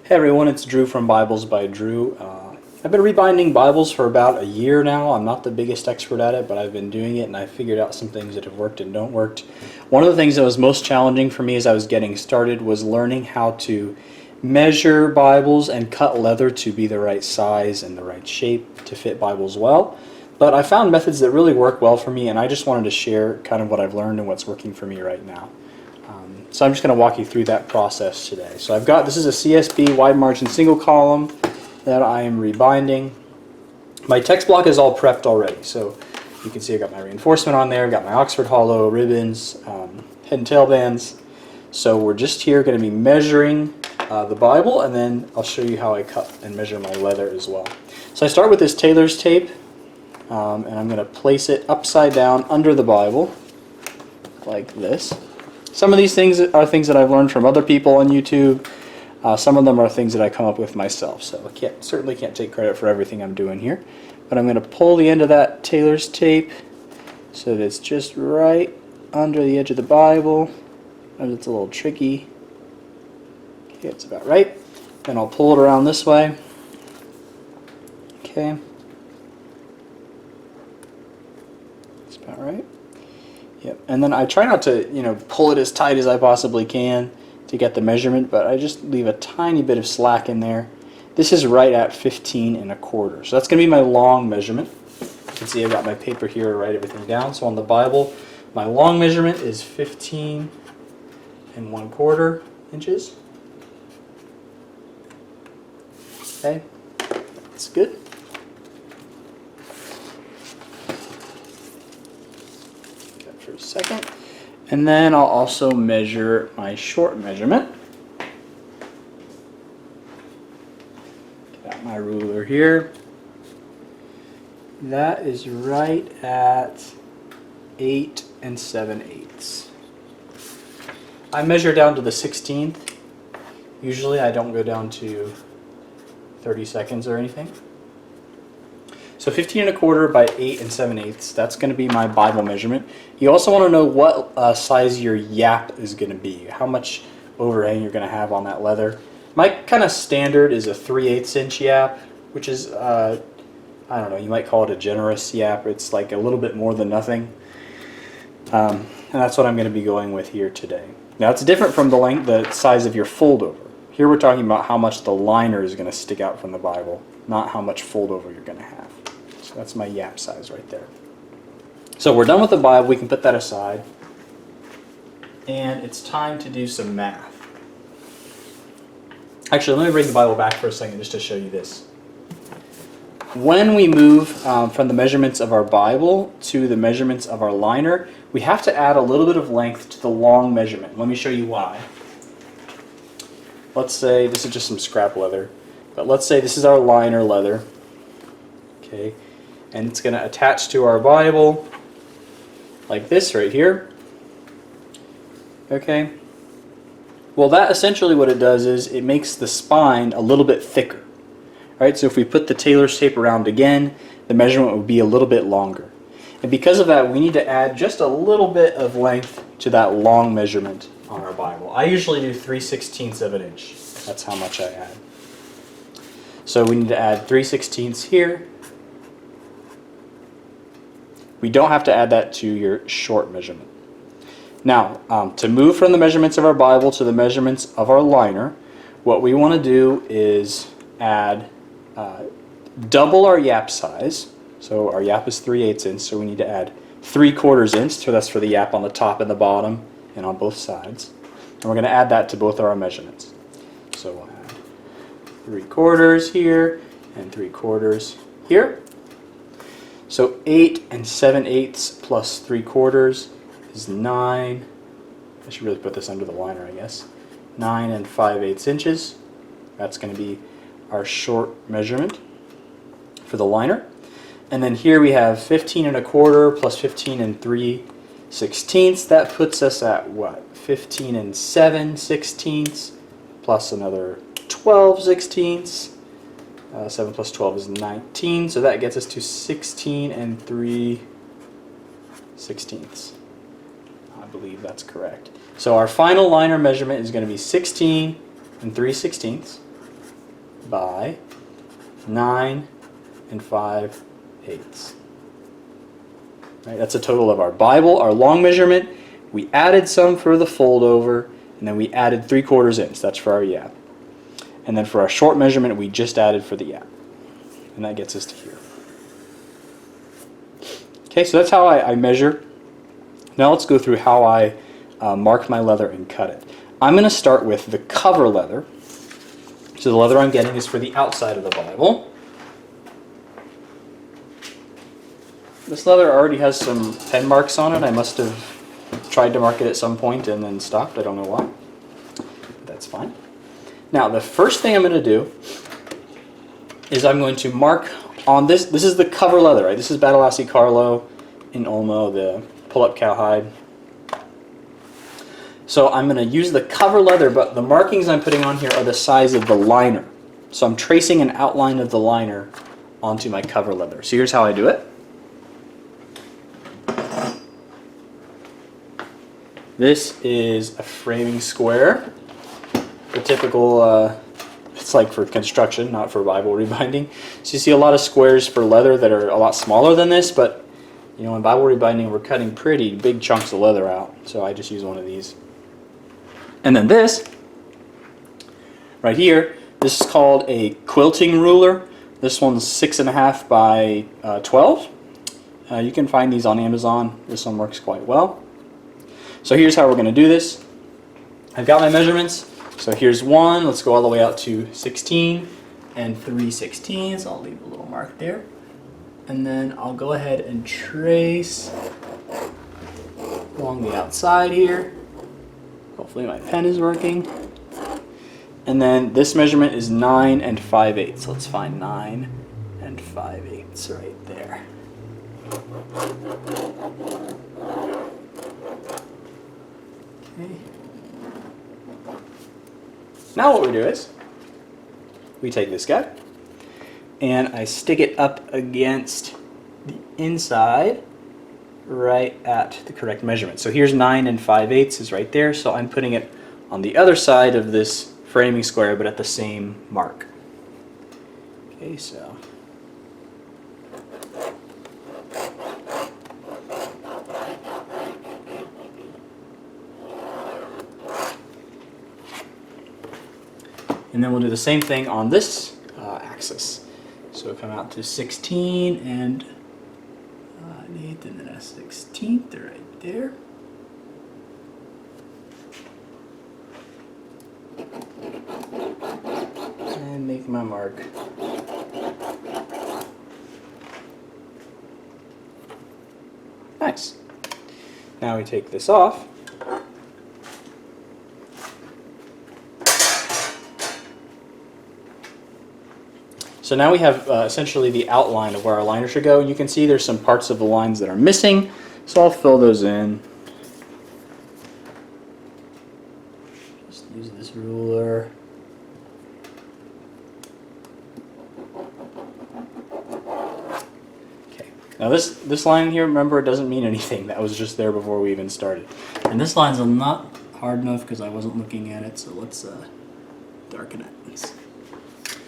Hey everyone, it's Drew from Bibles by Drew. I've been rebinding Bibles for about a year now. I'm not the biggest expert at it, but I've been doing it and I figured out some things that have worked and don't work. One of the things that was most challenging for me as I was getting started was learning how to measure Bibles and cut leather to be the right size and the right shape to fit Bibles well. But I found methods that really work well for me, and I just wanted to share kind of what I've learned and what's working for me right now. So I'm just going to walk you through that process today. So this is a CSB wide margin single column that I am rebinding. My text block is all prepped already. So you can see I got my reinforcement on there, got my Oxford Hollow, ribbons, head and tail bands. So we're just here going to be measuring the Bible, and then I'll show you how I cut and measure my leather as well. So I start with this tailor's tape, and I'm going to place it upside down under the Bible like this. Some of these things are things that I've learned from other people on YouTube. Some of them are things that I come up with myself. So I certainly can't take credit for everything I'm doing here. But I'm going to pull the end of that tailor's tape so that it's just right under the edge of the Bible. And it's a little tricky. Okay, it's about right. Then I'll pull it around this way. Okay. It's about right. Yep. And then I try not to, pull it as tight as I possibly can to get the measurement, but I just leave a tiny bit of slack in there. This is right at 15 1/4. So that's going to be my long measurement. You can see I've got my paper here to write everything down. So on the Bible, my long measurement is 15 1/4 inches. Okay, that's good. For a second, and then I'll also measure my short measurement. Get out my ruler here. That is right at 8 7/8. I measure down to the 16th. Usually I don't go down to 30 seconds or anything. So 15 1/4 by 8 7/8, that's going to be my Bible measurement. You also want to know what size your yap is going to be, how much overhang you're going to have on that leather. My kind of standard is a 3/8 inch yap, which is, I don't know, you might call it a generous yap. It's like a little bit more than nothing. And that's what I'm going to be going with here today. Now it's different from the size of your fold over. Here we're talking about how much the liner is going to stick out from the Bible, not how much fold over you're going to have. So that's my yap size right there. So we're done with the Bible. We can put that aside. And it's time to do some math. Actually, let me bring the Bible back for a second just to show you this. When we move from the measurements of our Bible to the measurements of our liner, we have to add a little bit of length to the long measurement. Let me show you why. Let's say this is just some scrap leather, but let's say this is our liner leather. Okay. And it's going to attach to our Bible like this right here. Okay. Well, that essentially what it does is it makes the spine a little bit thicker. All right, so if we put the tailor's tape around again, the measurement would be a little bit longer. And because of that, we need to add just a little bit of length to that long measurement on our Bible. I usually do 3/16 of an inch. That's how much I add. So we need to add 3/16 here. We don't have to add that to your short measurement. Now, to move from the measurements of our Bible to the measurements of our liner, what we want to do is add double our yap size. So our yap is 3/8 inch, so we need to add 3/4 inch. So that's for the yap on the top and the bottom and on both sides. And we're going to add that to both of our measurements. So we'll add 3/4 here and 3/4 here. So 8 7/8 plus 3/4 is 9. I should really put this under the liner, I guess. 9 5/8 inches. That's going to be our short measurement for the liner. And then here we have 15 1/4 plus 15 3/16. That puts us at what? 15 7/16 plus another 12/16. 7 plus 12 is 19, so that gets us to 16 3/16. I believe that's correct. So our final liner measurement is going to be 16 3/16. by 9 5/8. Right, that's a total of our Bible, our long measurement. We added some for the fold over, and then we added 3/4 inch. That's for our yap. And then for our short measurement, we just added for the yap. And that gets us to here. Okay, so that's how I measure. Now let's go through how I mark my leather and cut it. I'm going to start with the cover leather. So the leather I'm getting is for the outside of the Bible. This leather already has some pen marks on it. I must have tried to mark it at some point and then stopped. I don't know why. That's fine. Now the first thing I'm going to do is I'm going to mark on this. This is the cover leather, right? This is Badalassi Carlo in Olmo, the pull-up cowhide. So I'm going to use the cover leather, but the markings I'm putting on here are the size of the liner. So I'm tracing an outline of the liner onto my cover leather. So here's how I do it. This is a framing square. The typical, it's like for construction, not for Bible rebinding. So you see a lot of squares for leather that are a lot smaller than this, but you know, in Bible rebinding we're cutting pretty big chunks of leather out. So I just use one of these. And then this, right here, this is called a quilting ruler. This one's 6.5 by 12. You can find these on Amazon. This one works quite well. So here's how we're going to do this. I've got my measurements. So here's 1. Let's go all the way out to 16 and 3/16. I'll leave a little mark there. And then I'll go ahead and trace along the outside here. Hopefully my pen is working. And then this measurement is 9 5/8. So let's find 9 5/8 right there. Okay. Now what we do is we take this guy and I stick it up against the inside right at the correct measurement. So here's 9 5/8 is right there, so I'm putting it on the other side of this framing square but at the same mark. Okay, so and then we'll do the same thing on this axis. So come out to 16 and 8th and then a 16th right there. And make my mark. Nice. Now we take this off. So now we have essentially the outline of where our liner should go. And you can see there's some parts of the lines that are missing, so I'll fill those in. Just use this ruler. Okay. Now this line here, remember, it doesn't mean anything. That was just there before we even started. And this line's not hard enough because I wasn't looking at it, so let's darken it.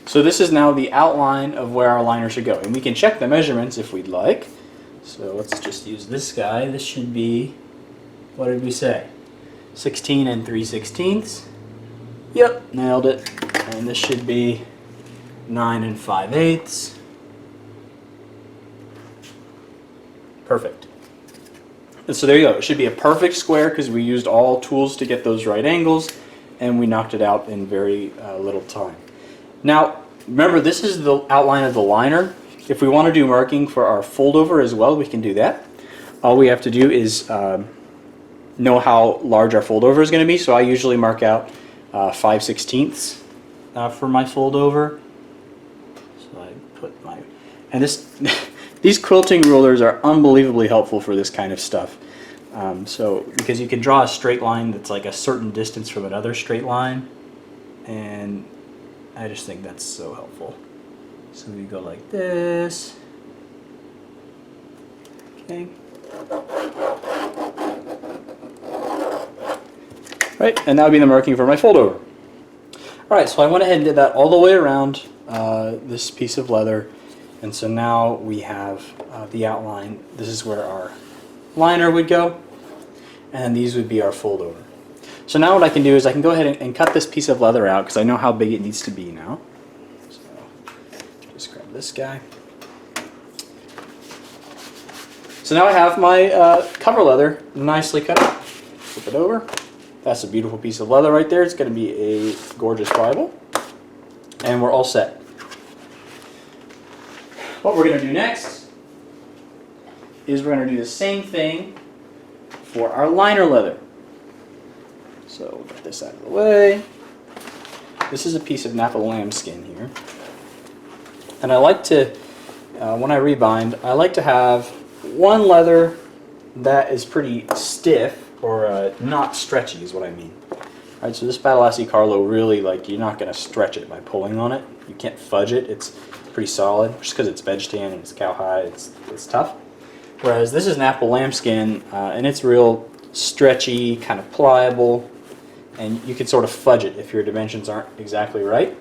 So this is now the outline of where our liner should go. And we can check the measurements if we'd like. So let's just use this guy. This should be, what did we say? 16 and 3/16. Yep, nailed it. And this should be 9 5/8. Perfect. And so there you go. It should be a perfect square because we used all tools to get those right angles and we knocked it out in very little time. Now, remember, this is the outline of the liner. If we want to do marking for our fold over as well, we can do that. All we have to do is know how large our fold over is going to be. So I usually mark out 5/16 for my fold over. So I put my, and this, these quilting rulers are unbelievably helpful for this kind of stuff. So because you can draw a straight line that's like a certain distance from another straight line, and I just think that's so helpful. So we go like this. Okay. Right, and that would be the marking for my fold over. Alright, so I went ahead and did that all the way around this piece of leather, and so now we have the outline. This is where our liner would go, and these would be our fold over. So now what I can do is I can go ahead and cut this piece of leather out because I know how big it needs to be now. So just grab this guy. So now I have my cover leather nicely cut out. Flip it over. That's a beautiful piece of leather right there. It's going to be a gorgeous Bible. And we're all set. What we're going to do next is we're going to do the same thing for our liner leather. So we'll get this out of the way. This is a piece of Napa lambskin here. And I like to, when I rebind, I like to have one leather that is pretty stiff, or not stretchy is what I mean. Alright, so this Badalassi Carlo really, like, you're not going to stretch it by pulling on it. You can't fudge it. It's pretty solid. Just because it's veg tan and it's cowhide, it's tough. Whereas this is Napa lambskin, and it's real stretchy, kind of pliable, and you can sort of fudge it if your dimensions aren't exactly right.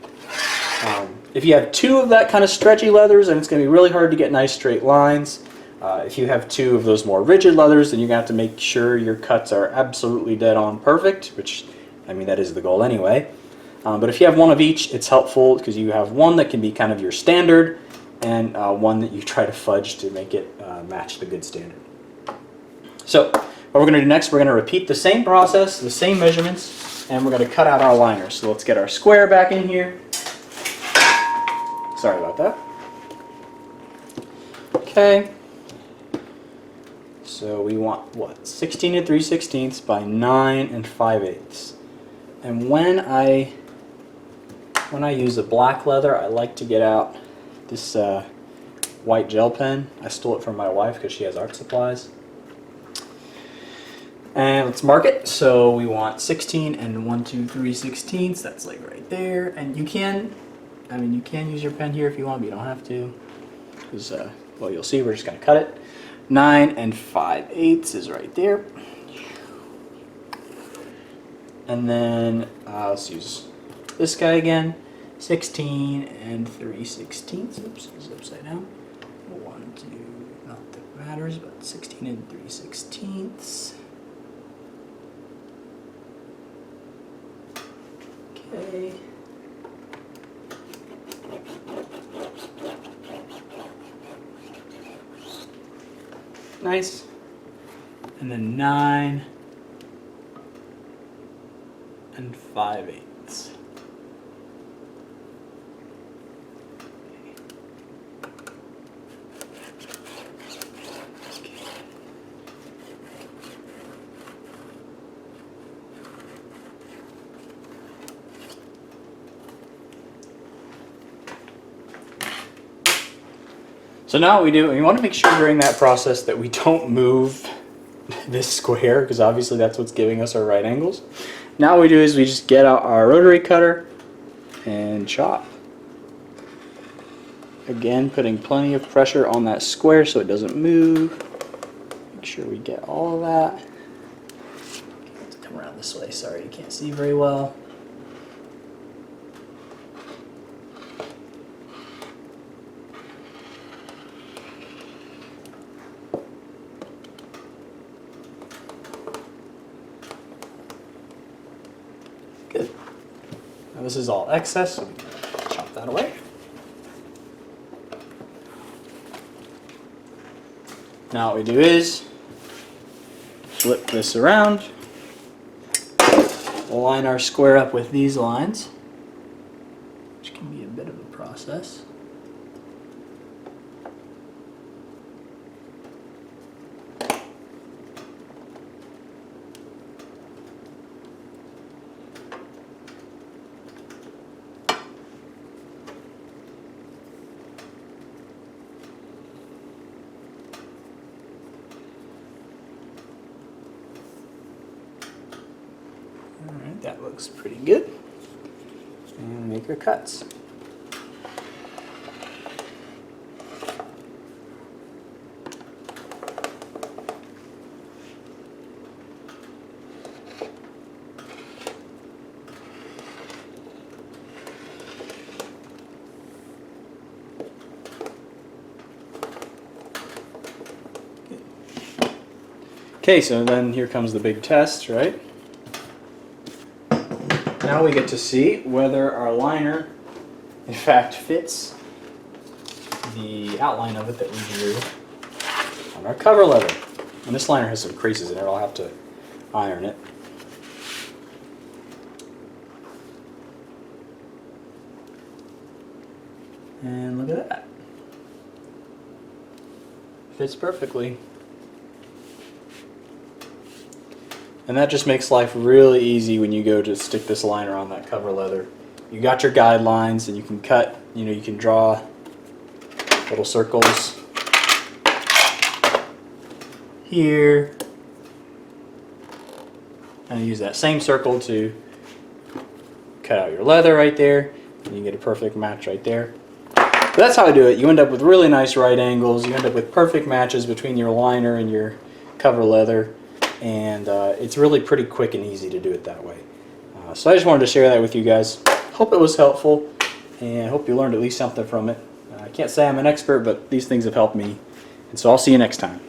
If you have two of that kind of stretchy leathers, then it's going to be really hard to get nice straight lines. If you have two of those more rigid leathers, then you're going to have to make sure your cuts are absolutely dead on perfect, which, I mean, that is the goal anyway. But if you have one of each, it's helpful because you have one that can be kind of your standard and one that you try to fudge to make it match the good standard. So what we're going to do next, we're going to repeat the same process, the same measurements, and we're going to cut out our liner. So let's get our square back in here. Sorry about that. Okay. So we want, what, 16 3/16 by 9 5/8. And when I use a black leather, I like to get out this white gel pen. I stole it from my wife because she has art supplies. And let's mark it. So we want 16 1 2 3/16. That's like right there. And you can, I mean, you can use your pen here if you want, but you don't have to. Because, well, you'll see, we're just going to cut it. 9 5/8 is right there. And then let's use this guy again. 16 3/16. Oops, it's upside down. 1 2, not that it matters, but 16 3/16. Okay. Nice. And then 9 5/8. So now what we do, we want to make sure during that process that we don't move this square, because obviously that's what's giving us our right angles. Now what we do is we just get out our rotary cutter and chop. Again, putting plenty of pressure on that square so it doesn't move. Make sure we get all of that. I have to come around this way, sorry you can't see very well. Good. Now this is all excess, so we can chop that away. Now what we do is flip this around. We'll line our square up with these lines, which can be a bit of a process. Alright, that looks pretty good. And make our cuts. Okay, so then here comes the big test, right? Now we get to see whether our liner in fact fits the outline of it that we drew on our cover letter. And this liner has some creases in it, I'll have to iron it. And look at that. Fits perfectly. And that just makes life really easy when you go to stick this liner on that cover leather. You got your guidelines and you can cut, you can draw little circles here. And use that same circle to cut out your leather right there. And you get a perfect match right there. But that's how I do it. You end up with really nice right angles. You end up with perfect matches between your liner and your cover leather. And it's really pretty quick and easy to do it that way. So I just wanted to share that with you guys. Hope it was helpful, and hope you learned at least something from it. I can't say I'm an expert, but these things have helped me. And so I'll see you next time.